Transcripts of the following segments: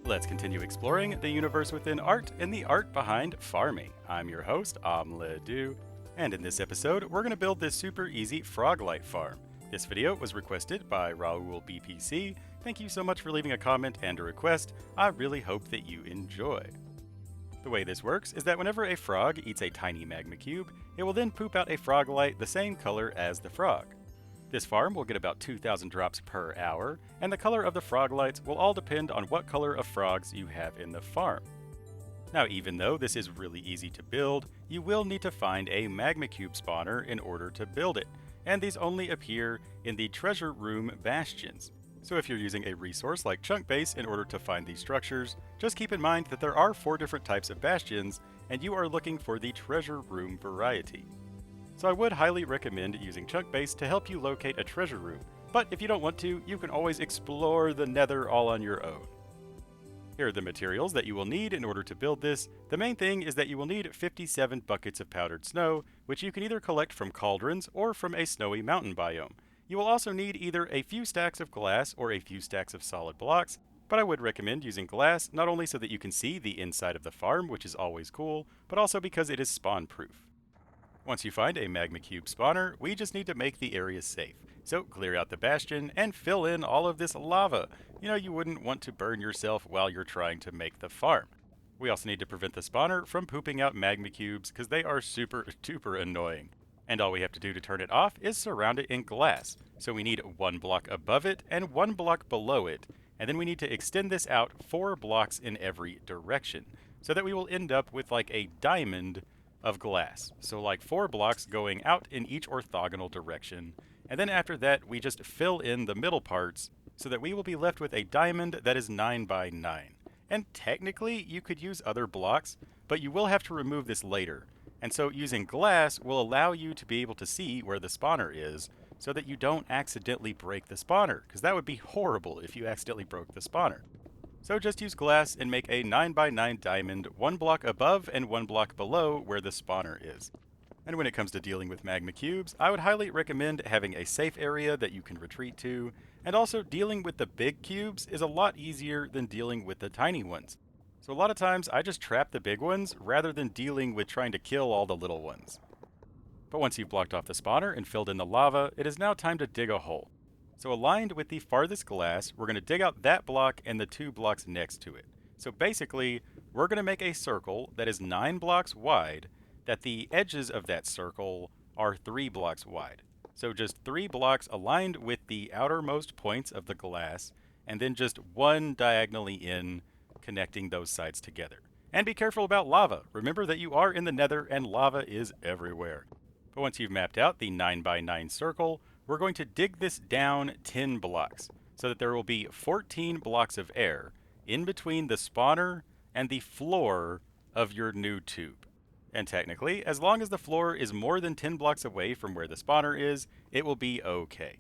Let's continue exploring the universe within art and the art behind farming. I'm your host, OmLedu, and in this episode, we're going to build this super easy Froglight farm. This video was requested by Raul BPC. Thank you so much for leaving a comment and a request. I really hope that you enjoy. The way this works is that whenever a frog eats a tiny magma cube, it will then poop out a Froglight the same color as the frog. This farm will get about 2,000 drops per hour, and the color of the Froglights will all depend on what color of frogs you have in the farm. Now, even though this is really easy to build, you will need to find a magma cube spawner in order to build it, and these only appear in the treasure room bastions. So if you're using a resource like Chunk Base in order to find these structures, just keep in mind that there are 4 different types of bastions, and you are looking for the treasure room variety. So I would highly recommend using Chunk Base to help you locate a treasure room, but if you don't want to, you can always explore the nether all on your own. Here are the materials that you will need in order to build this. The main thing is that you will need 57 buckets of powdered snow, which you can either collect from cauldrons or from a snowy mountain biome. You will also need either a few stacks of glass or a few stacks of solid blocks, but I would recommend using glass not only so that you can see the inside of the farm, which is always cool, but also because it is spawn proof. Once you find a magma cube spawner, we just need to make the area safe. So clear out the bastion and fill in all of this lava. You wouldn't want to burn yourself while you're trying to make the farm. We also need to prevent the spawner from pooping out magma cubes because they are super duper annoying. And all we have to do to turn it off is surround it in glass. So we need 1 block above it and 1 block below it. And then we need to extend this out 4 blocks in every direction so that we will end up with like a diamond of glass. So like 4 blocks going out in each orthogonal direction. And then after that, we just fill in the middle parts so that we will be left with a diamond that is 9 by 9. And technically, you could use other blocks, but you will have to remove this later. And so using glass will allow you to be able to see where the spawner is so that you don't accidentally break the spawner, because that would be horrible if you accidentally broke the spawner. So just use glass and make a 9 by 9 diamond 1 block above and 1 block below where the spawner is. And when it comes to dealing with magma cubes, I would highly recommend having a safe area that you can retreat to, and also dealing with the big cubes is a lot easier than dealing with the tiny ones. So a lot of times I just trap the big ones rather than dealing with trying to kill all the little ones. But once you've blocked off the spawner and filled in the lava, it is now time to dig a hole. So aligned with the farthest glass, we're going to dig out that block and the 2 blocks next to it. So basically, we're going to make a circle that is 9 blocks wide, that the edges of that circle are 3 blocks wide. So just 3 blocks aligned with the outermost points of the glass, and then just 1 diagonally in, connecting those sides together. And be careful about lava. Remember that you are in the nether and lava is everywhere. But once you've mapped out the 9 by 9 circle, we're going to dig this down 10 blocks so that there will be 14 blocks of air in between the spawner and the floor of your new tube. And technically, as long as the floor is more than 10 blocks away from where the spawner is, it will be okay.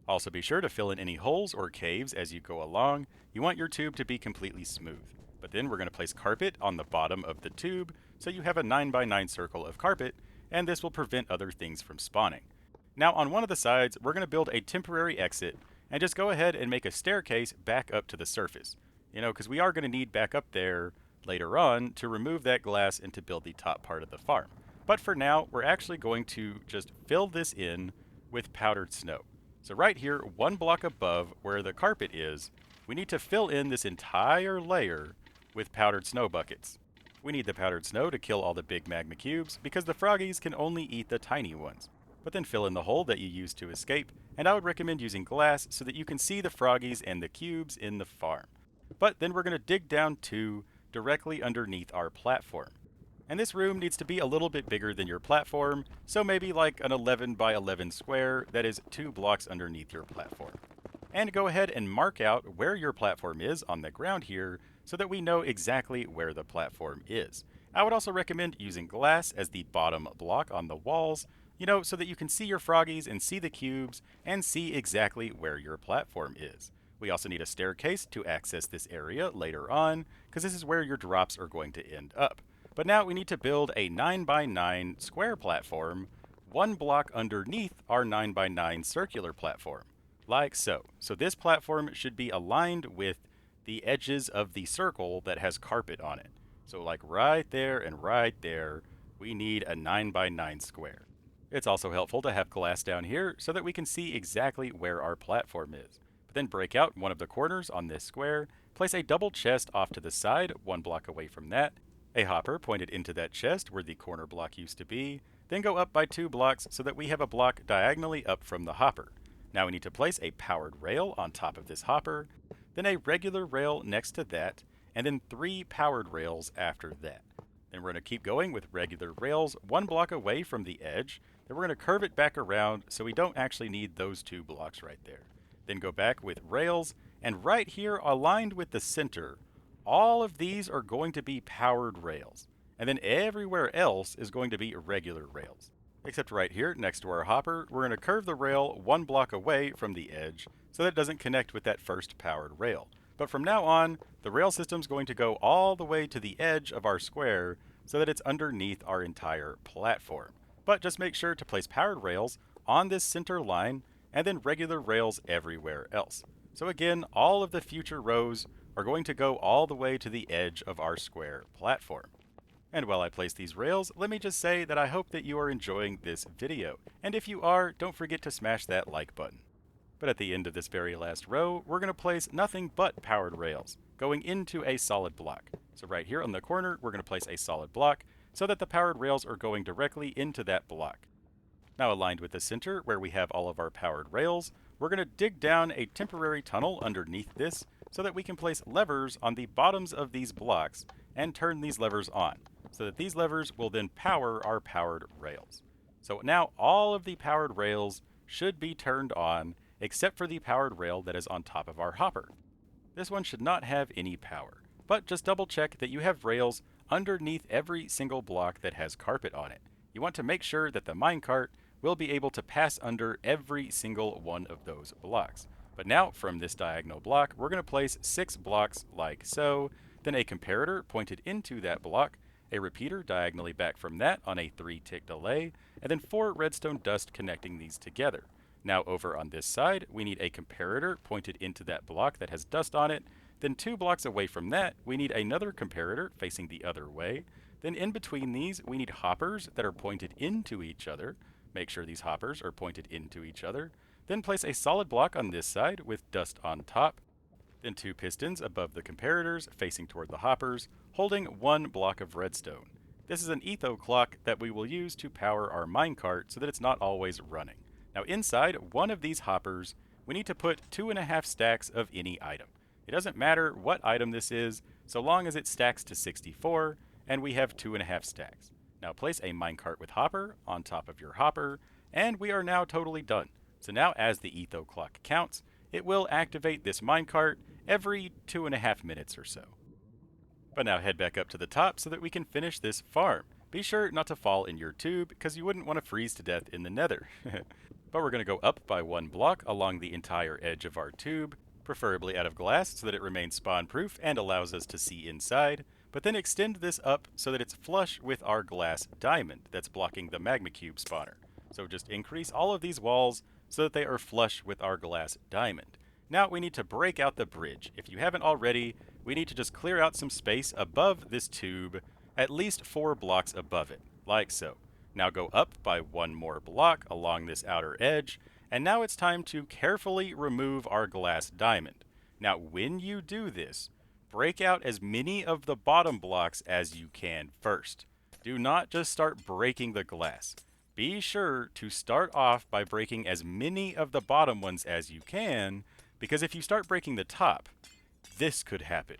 Also be sure to fill in any holes or caves as you go along. You want your tube to be completely smooth. But then we're going to place carpet on the bottom of the tube so you have a 9 by 9 circle of carpet, and this will prevent other things from spawning. Now on one of the sides, we're going to build a temporary exit and just go ahead and make a staircase back up to the surface. Because we are going to need back up there later on to remove that glass and to build the top part of the farm. But for now, we're actually going to just fill this in with powdered snow. So right here, 1 block above where the carpet is, we need to fill in this entire layer with powdered snow buckets. We need the powdered snow to kill all the big magma cubes because the froggies can only eat the tiny ones. But then fill in the hole that you used to escape, and I would recommend using glass so that you can see the froggies and the cubes in the farm. But then we're going to dig down 2 directly underneath our platform. And this room needs to be a little bit bigger than your platform, so maybe like an 11 by 11 square that is 2 blocks underneath your platform. And go ahead and mark out where your platform is on the ground here so that we know exactly where the platform is. I would also recommend using glass as the bottom block on the walls, so that you can see your froggies and see the cubes and see exactly where your platform is. We also need a staircase to access this area later on, because this is where your drops are going to end up. But now we need to build a 9 by 9 square platform, 1 block underneath our 9 by 9 circular platform, like so. So this platform should be aligned with the edges of the circle that has carpet on it. So like right there and right there, we need a 9 by 9 square. It's also helpful to have glass down here so that we can see exactly where our platform is. But then break out one of the corners on this square, place a double chest off to the side, 1 block away from that, a hopper pointed into that chest where the corner block used to be, then go up by 2 blocks so that we have a block diagonally up from the hopper. Now we need to place a powered rail on top of this hopper, then a regular rail next to that, and then 3 powered rails after that. Then we're going to keep going with regular rails 1 block away from the edge. Then we're going to curve it back around so we don't actually need those 2 blocks right there. Then go back with rails, and right here aligned with the center, all of these are going to be powered rails. And then everywhere else is going to be regular rails. Except right here next to our hopper, we're going to curve the rail 1 block away from the edge so that it doesn't connect with that first powered rail. But from now on, the rail system's going to go all the way to the edge of our square so that it's underneath our entire platform. But just make sure to place powered rails on this center line and then regular rails everywhere else. So again, all of the future rows are going to go all the way to the edge of our square platform. And while I place these rails, let me just say that I hope that you are enjoying this video. And if you are, don't forget to smash that like button. But at the end of this very last row, we're going to place nothing but powered rails, going into a solid block. So right here on the corner, we're going to place a solid block so that the powered rails are going directly into that block. Now aligned with the center, where we have all of our powered rails, we're going to dig down a temporary tunnel underneath this so that we can place levers on the bottoms of these blocks and turn these levers on, so that these levers will then power our powered rails. So now all of the powered rails should be turned on, except for the powered rail that is on top of our hopper. This one should not have any power, but just double check that you have rails underneath every single block that has carpet on it. You want to make sure that the minecart will be able to pass under every single one of those blocks. But now from this diagonal block, we're going to place 6 blocks like so, then a comparator pointed into that block, a repeater diagonally back from that on a 3-tick delay, and then 4 redstone dust connecting these together. Now over on this side, we need a comparator pointed into that block that has dust on it. Then 2 blocks away from that, we need another comparator facing the other way. Then in between these, we need hoppers that are pointed into each other. Make sure these hoppers are pointed into each other. Then place a solid block on this side with dust on top. Then 2 pistons above the comparators facing toward the hoppers, holding 1 block of redstone. This is an etho clock that we will use to power our minecart so that it's not always running. Now inside one of these hoppers, we need to put 2.5 stacks of any item. It doesn't matter what item this is, so long as it stacks to 64, and we have 2.5 stacks. Now place a minecart with hopper on top of your hopper, and we are now totally done. So now as the etho clock counts, it will activate this minecart every 2.5 minutes or so. But now head back up to the top so that we can finish this farm. Be sure not to fall in your tube, because you wouldn't want to freeze to death in the nether. But we're going to go up by 1 block along the entire edge of our tube, preferably out of glass so that it remains spawn-proof and allows us to see inside, but then extend this up so that it's flush with our glass diamond that's blocking the magma cube spawner. So just increase all of these walls so that they are flush with our glass diamond. Now we need to break out the bridge. If you haven't already, we need to just clear out some space above this tube, at least 4 blocks above it, like so. Now go up by 1 more block along this outer edge, and now it's time to carefully remove our glass diamond. Now when you do this, break out as many of the bottom blocks as you can first. Do not just start breaking the glass. Be sure to start off by breaking as many of the bottom ones as you can, because if you start breaking the top, this could happen.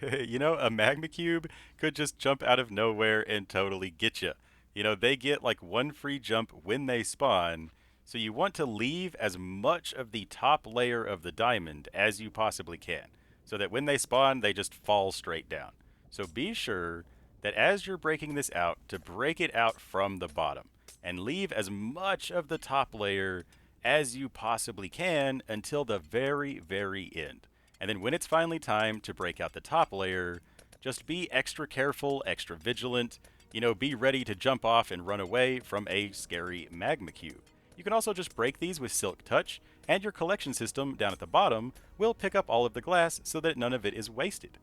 You know, a magma cube could just jump out of nowhere and totally get you. You know, they get like 1 free jump when they spawn, so you want to leave as much of the top layer of the diamond as you possibly can, so that when they spawn, they just fall straight down. So be sure that as you're breaking this out, to break it out from the bottom, and leave as much of the top layer as you possibly can until the very, very end. And then when it's finally time to break out the top layer, just be extra careful, extra vigilant. You know, be ready to jump off and run away from a scary magma cube. You can also just break these with Silk Touch and your collection system down at the bottom will pick up all of the glass so that none of it is wasted.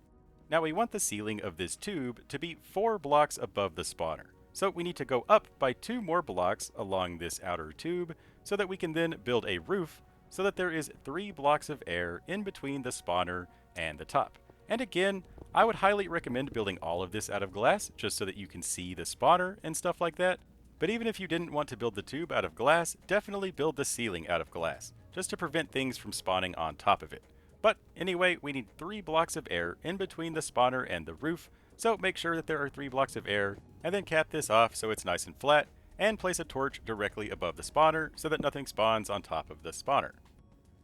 Now we want the ceiling of this tube to be 4 blocks above the spawner. So we need to go up by 2 more blocks along this outer tube so that we can then build a roof so that there is 3 blocks of air in between the spawner and the top. And again, I would highly recommend building all of this out of glass just so that you can see the spawner and stuff like that. But even if you didn't want to build the tube out of glass, definitely build the ceiling out of glass, just to prevent things from spawning on top of it. But anyway, we need 3 blocks of air in between the spawner and the roof, so make sure that there are 3 blocks of air, and then cap this off so it's nice and flat, and place a torch directly above the spawner so that nothing spawns on top of the spawner.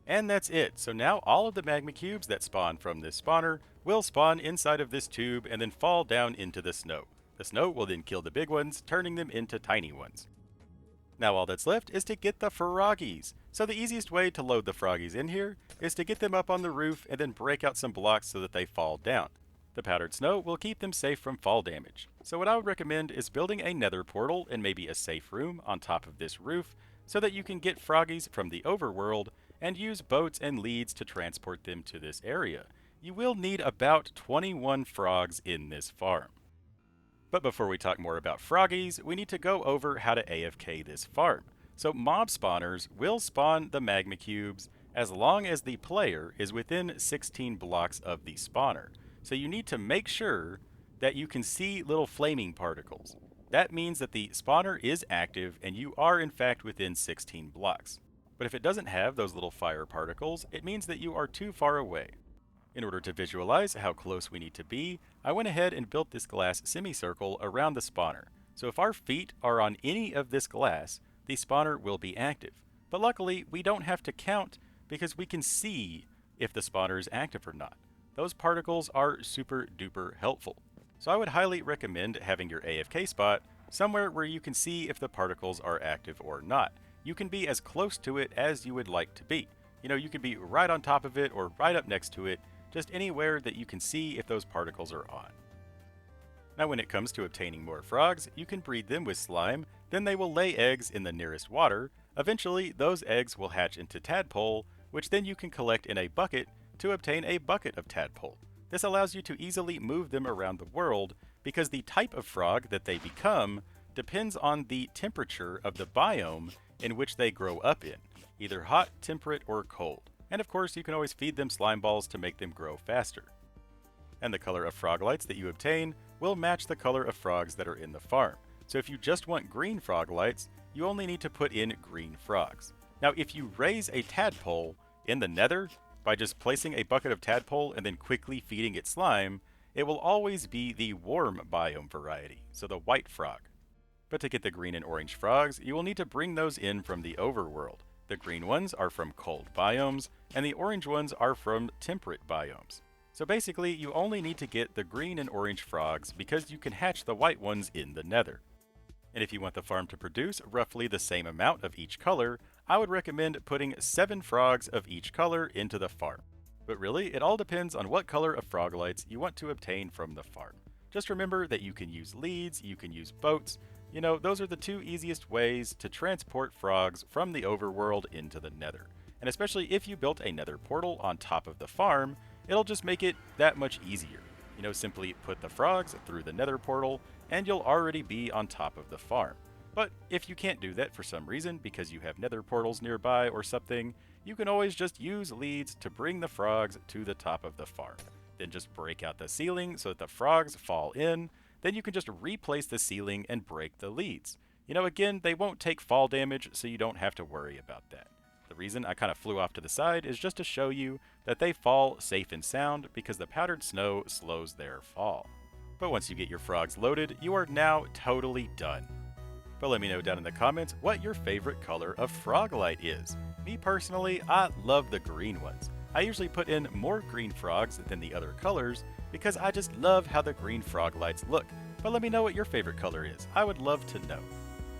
And that's it. So now all of the magma cubes that spawn from this spawner will spawn inside of this tube and then fall down into the snow. The snow will then kill the big ones, turning them into tiny ones. Now all that's left is to get the froggies. So the easiest way to load the froggies in here is to get them up on the roof and then break out some blocks so that they fall down. The powdered snow will keep them safe from fall damage. So what I would recommend is building a nether portal and maybe a safe room on top of this roof so that you can get froggies from the overworld and use boats and leads to transport them to this area. You will need about 21 frogs in this farm. But before we talk more about froggies, we need to go over how to AFK this farm. So mob spawners will spawn the magma cubes as long as the player is within 16 blocks of the spawner. So you need to make sure that you can see little flaming particles. That means that the spawner is active and you are in fact within 16 blocks. But if it doesn't have those little fire particles, it means that you are too far away. In order to visualize how close we need to be, I went ahead and built this glass semicircle around the spawner. So if our feet are on any of this glass, the spawner will be active. But luckily, we don't have to count because we can see if the spawner is active or not. Those particles are super duper helpful. So I would highly recommend having your AFK spot somewhere where you can see if the particles are active or not. You can be as close to it as you would like to be. You know, you could be right on top of it or right up next to it, just anywhere that you can see if those particles are on. Now when it comes to obtaining more frogs, you can breed them with slime, then they will lay eggs in the nearest water. Eventually, those eggs will hatch into tadpole, which then you can collect in a bucket to obtain a bucket of tadpole. This allows you to easily move them around the world because the type of frog that they become depends on the temperature of the biome in which they grow up in, either hot, temperate, or cold. And of course, you can always feed them slime balls to make them grow faster. And the color of froglights that you obtain will match the color of frogs that are in the farm. So if you just want green froglights, you only need to put in green frogs. Now if you raise a tadpole in the nether by just placing a bucket of tadpole and then quickly feeding it slime, it will always be the warm biome variety, so the white frog. But to get the green and orange frogs, you will need to bring those in from the overworld. The green ones are from cold biomes, and the orange ones are from temperate biomes. So basically, you only need to get the green and orange frogs because you can hatch the white ones in the nether. And if you want the farm to produce roughly the same amount of each color, I would recommend putting 7 frogs of each color into the farm. But really, it all depends on what color of froglights you want to obtain from the farm. Just remember that you can use leads, you can use boats. You know, those are the 2 easiest ways to transport frogs from the overworld into the nether. And especially if you built a nether portal on top of the farm, it'll just make it that much easier. You know, simply put the frogs through the nether portal and you'll already be on top of the farm. But if you can't do that for some reason because you have nether portals nearby or something, you can always just use leads to bring the frogs to the top of the farm. Then just break out the ceiling so that the frogs fall in. Then you can just replace the ceiling and break the leads. You know, again, they won't take fall damage, so you don't have to worry about that. The reason I kind of flew off to the side is just to show you that they fall safe and sound because the powdered snow slows their fall. But once you get your frogs loaded, you are now totally done. But let me know down in the comments what your favorite color of froglight is. Me personally, I love the green ones. I usually put in more green frogs than the other colors because I just love how the green froglights look. But let me know what your favorite color is. I would love to know.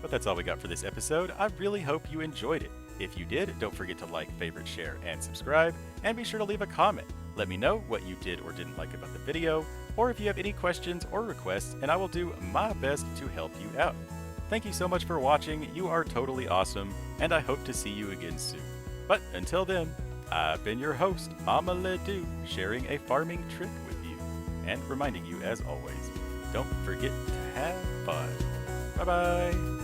But that's all we got for this episode. I really hope you enjoyed it. If you did, don't forget to like, favorite, share, and subscribe, and be sure to leave a comment. Let me know what you did or didn't like about the video, or if you have any questions or requests, and I will do my best to help you out. Thank you so much for watching. You are totally awesome, and I hope to see you again soon. But until then, I've been your host, OmLedu, sharing a farming trick with you, and reminding you, as always, don't forget to have fun. Bye-bye!